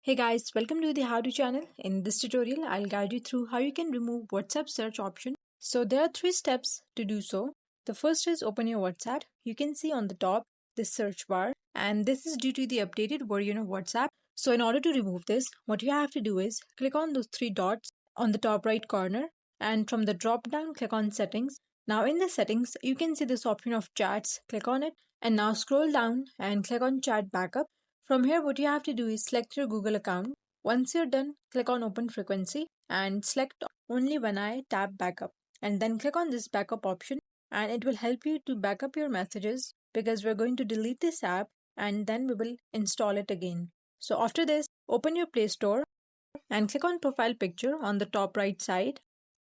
Hey guys, welcome to the How To channel. In this tutorial, I'll guide you through how you can remove WhatsApp search option. So there are 3 steps to do so. The first is open your WhatsApp. You can see on the top this search bar, and this is due to the updated version of WhatsApp. So in order to remove this, what you have to do is click on those 3 dots on the top right corner, and from the drop down click on settings. Now in the settings, you can see this option of chats. Click on it and now scroll down and click on chat backup. From here, what you have to do is select your Google account. Once you're done, click on Open Frequency and select Only when I tap Backup. And then click on this backup option, and it will help you to back up your messages because we're going to delete this app and then we will install it again. So after this, open your Play Store and click on Profile Picture on the top right side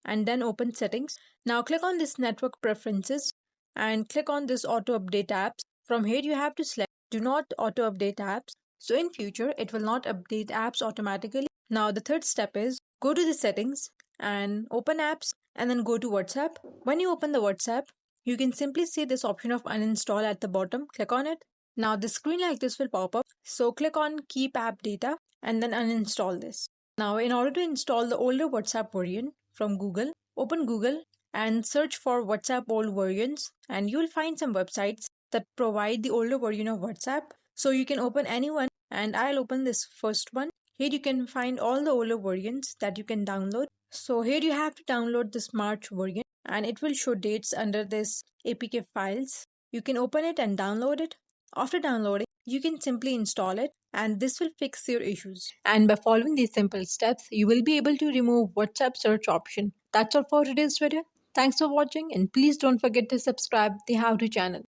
and then open Settings. Now click on this Network Preferences and click on this Auto Update Apps. From here, you have to select Do Not Auto Update Apps. So in future, it will not update apps automatically. Now the third step is go to the settings and open apps and then go to WhatsApp. When you open the WhatsApp, you can simply see this option of uninstall at the bottom. Click on it. Now the screen like this will pop up. So click on Keep App Data and then uninstall this. Now in order to install the older WhatsApp version from Google, open Google and search for WhatsApp old versions, and you will find some websites that provide the older version of WhatsApp. So you can open any one, and I'll open this first one. Here you can find all the older versions that you can download. So here you have to download this March version, and it will show dates under this APK files. You can open it and download it. After downloading, you can simply install it, and this will fix your issues. And by following these simple steps, you will be able to remove WhatsApp search option. That's all for today's video. Thanks for watching, and please don't forget to subscribe the How To channel.